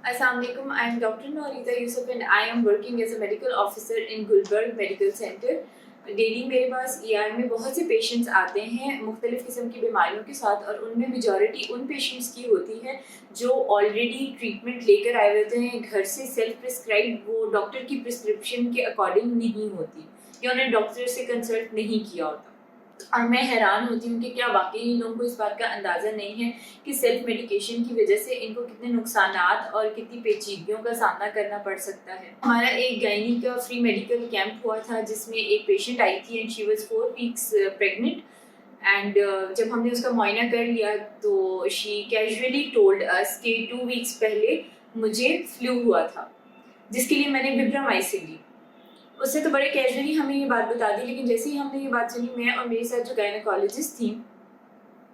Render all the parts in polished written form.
Assalamu alaikum. I am Dr. Noorita Yusuf and I am working as a medical officer in Gulberg Medical Center. Daily میرے پاس ER میں بہت سے patients آتے ہیں مختلف قسم کی بیماریوں کے ساتھ، اور ان میں میجورٹی ان پیشنٹس کی ہوتی ہے جو آلریڈی ٹریٹمنٹ لے کر آئے ہوتے ہیں گھر سے سیلف پرسکرائب، وہ ڈاکٹر کی پرسکرپشن کے اکارڈنگ نہیں ہوتی یا انہیں ڈاکٹر سے کنسلٹ نہیں کیا ہوتا. اور میں حیران ہوتی ہوں کہ کیا واقعی ان لوگوں کو اس بات کا اندازہ نہیں ہے کہ سیلف میڈیکیشن کی وجہ سے ان کو کتنے نقصانات اور کتنی پیچیدگیوں کا سامنا کرنا پڑ سکتا ہے. ہمارا ایک گائنی کا فری میڈیکل کیمپ ہوا تھا جس میں ایک پیشنٹ آئی تھی and she was 4 weeks pregnant. And جب ہم نے اس کا معائنہ کر لیا تو شی کیجولی ٹولڈ اس کہ 2 weeks پہلے مجھے فلو ہوا تھا جس کے لیے میں نے وبرامائسن لی. اس سے تو بڑے کیجولی ہمیں یہ بات بتا دی، لیکن جیسے ہی ہم نے یہ بات سنی، میں اور میرے ساتھ جو گائنیکالوجسٹ تھیں،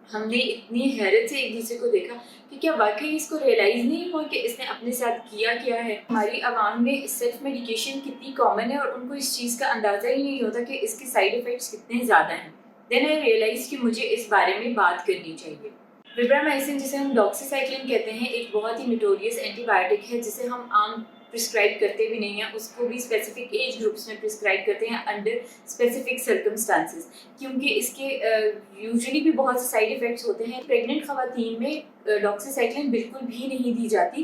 ہم نے اتنی حیرت سے ایک دوسرے کو دیکھا کہ کیا واقعی اس کو ریئلائز نہیں ہوا کہ اس نے اپنے ساتھ کیا ہے. ہماری عوام میں سیلف میڈیکیشن کتنی کامن ہے اور ان کو اس چیز کا اندازہ ہی نہیں ہوتا کہ اس کے سائیڈ ایفیکٹس کتنے زیادہ ہیں. دین آئی ریئلائز کہ مجھے اس بارے میں بات کرنی چاہیے. وبرامائسن جسے ہم ڈاکسی سائیکلن کہتے ہیں ایک بہت ہی نوٹوریس اینٹی بایوٹک ہے جسے ہم عام پرسکرائب کرتے بھی نہیں ہیں، اس کو بھی اسپیسیفک ایج گروپس میں پرسکرائب کرتے ہیں انڈر اسپیسیفک سرکمسٹانسز، کیونکہ اس کے یوزلی بھی بہت سے سائیڈ ایفیکٹس ہوتے ہیں. پریگننٹ خواتین میں ڈاکسی سائیکلن بالکل بھی نہیں دی جاتی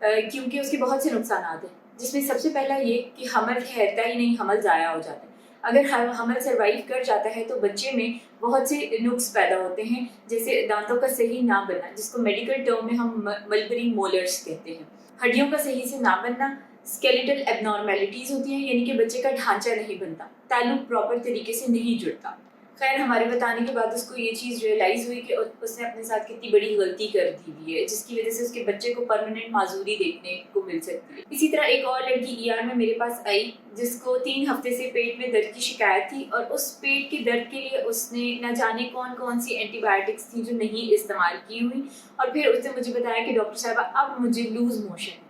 کیونکہ اس کے بہت سے نقصانات ہیں، جس میں سب سے پہلا یہ کہ حمل ٹھہرتا ہی نہیں، حمل ضائع ہو جاتا ہے. اگر حمل سروائیو کر جاتا ہے تو بچے میں بہت سے نقص پیدا ہوتے ہیں، جیسے دانتوں کا صحیح نہ بننا جس کو میڈیکل ٹرم میں ہم ملبری مولرز کہتے ہیں، ہڈیوں کا صحیح سے نہ بننا، اسکیلیٹل ایب نارمیلٹیز ہوتی ہیں یعنی کہ بچے کا ڈھانچہ نہیں بنتا، تعلق پراپر طریقے سے نہیں جڑتا. خیر ہمارے بتانے کے بعد اس کو یہ چیز ریئلائز ہوئی کہ اس نے اپنے ساتھ کتنی بڑی غلطی کر دی ہوئی ہے جس کی وجہ سے اس کے بچے کو پرماننٹ معذوری دیکھنے کو مل سکتی ہے. اسی طرح ایک اور لڑکی ER میں میرے پاس آئی جس کو 3 ہفتے سے پیٹ میں درد کی شکایت تھی، اور اس پیٹ کے درد کے لیے اس نے نہ جانے کون سی اینٹی بایوٹکس تھیں جو نہیں استعمال کی ہوئی، اور پھر اس نے مجھے بتایا کہ ڈاکٹر صاحبہ اب مجھے لوز موشن ہے.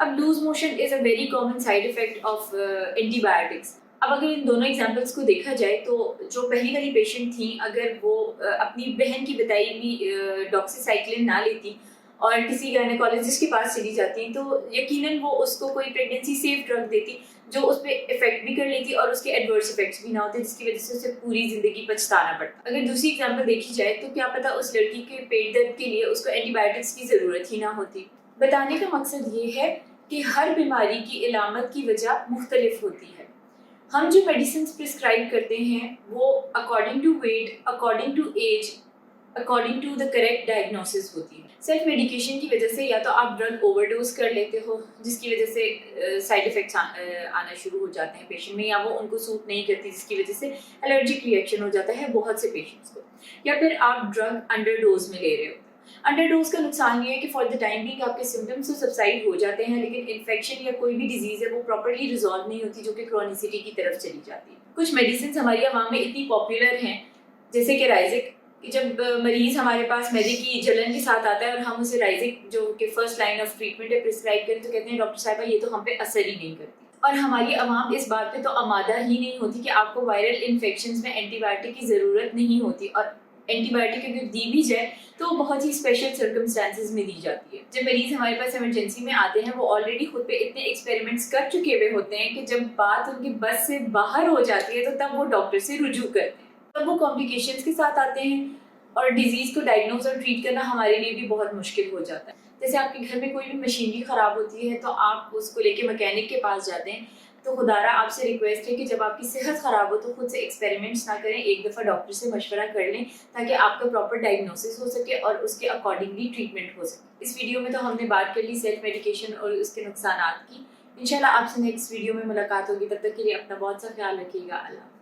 اب loose motion is a very common side effect of اینٹی بایوٹکس. اب اگر ان دونوں ایگزامپلس کو دیکھا جائے تو جو پہلی والی پیشنٹ تھیں اگر وہ اپنی بہن کی بتائی ہوئی ڈاکسی سائیکلن نہ لیتی اور کسی گائنیکالوجسٹ کے پاس چلی جاتی تو یقیناً وہ اس کو کوئی پریگنینسی سیف ڈرگ دیتی جو اس پہ افیکٹ بھی کر لیتی اور اس کے ایڈورس افیکٹس بھی نہ ہوتے جس کی وجہ سے اسے پوری زندگی پچھتانا پڑتا. اگر دوسری ایگزامپل دیکھی جائے تو کیا پتہ اس لڑکی کے پیٹ درد کے لیے اس کو اینٹی بایوٹکس کی ضرورت ہی نہ ہوتی. بتانے کا مقصد یہ ہے کہ ہر بیماری کی علامت کی وجہ مختلف ہوتی ہے. ہم جو میڈیسنس پرسکرائب کرتے ہیں وہ according to weight, according to age, according to the correct diagnosis ہوتی ہے. سیلف میڈیکیشن کی وجہ سے یا تو آپ ڈرگ اوور ڈوز کر لیتے ہو جس کی وجہ سے سائڈ ایفیکٹس آنا شروع ہو جاتے ہیں پیشنٹ میں، یا وہ ان کو سوٹ نہیں کرتی جس کی وجہ سے الرجک ریئیکشن ہو جاتا ہے بہت سے پیشنٹس کو، یا پھر آپ ڈرگ انڈر ڈوز میں لے رہے ہو. انڈر ڈوز کا نقصان یہ ہے کہ فار دا ٹائم بینگ آپ کے سمٹمس تو سبسائڈ ہو جاتے ہیں لیکن انفیکشن یا کوئی بھی ڈیزیز ہے وہ پراپرلی ریزالو نہیں ہوتی جو کہ کرونیسٹی کی طرف چلی جاتی ہے. کچھ میڈیسنس ہماری عوام میں اتنی پاپولر ہیں جیسے کہ رائزک، جب مریض ہمارے پاس میدے کی جلن کے ساتھ آتا ہے اور ہم اسے رائزک جو کہ فرسٹ لائن آف ٹریٹمنٹ ہے پرسکرائب کریں تو کہتے ہیں ڈاکٹر صاحبہ یہ تو ہم پہ اثر ہی نہیں کرتی. اور ہماری عوام اس بات پہ تو آمادہ ہی نہیں ہوتی کہ آپ کو وائرل انفیکشنز میں اینٹی بایوٹک کی ضرورت نہیں ہوتی، اور اینٹی بایوٹک اگر دی بھی جائے تو وہ بہت ہی اسپیشل سرکمسٹانسز میں دی جاتی ہے. جب مریض ہمارے پاس ایمرجنسی میں آتے ہیں وہ آلریڈی خود پہ اتنے ایکسپیریمنٹس کر چکے ہوئے ہوتے ہیں کہ جب بات ان کی بس سے باہر ہو جاتی ہے تو تب وہ ڈاکٹر سے رجوع کرتے ہیں، تب وہ کمپلیکیشنز کے ساتھ آتے ہیں اور ڈیزیز کو ڈائگنوز اور ٹریٹ کرنا ہمارے لیے بھی بہت مشکل ہو جاتا ہے. جیسے آپ کے گھر میں کوئی بھی مشینری خراب ہوتی ہے تو آپ اس کو لے کے مکینک کے پاس جاتے ہیں، تو خدارہ آپ سے ریکویسٹ ہے کہ جب آپ کی صحت خراب ہو تو خود سے ایکسپیریمنٹس نہ کریں، ایک دفعہ ڈاکٹر سے مشورہ کر لیں تاکہ آپ کا پراپر ڈائگنوسس ہو سکے اور اس کے اکارڈنگلی ٹریٹمنٹ ہو سکے. اس ویڈیو میں تو ہم نے بات کر لی سیلف میڈیکیشن اور اس کے نقصانات کی. انشاءاللہ آپ سے نیکسٹ ویڈیو میں ملاقات ہوگی، تب تک کے لیے اپنا بہت سا خیال رکھیے گا. اللہ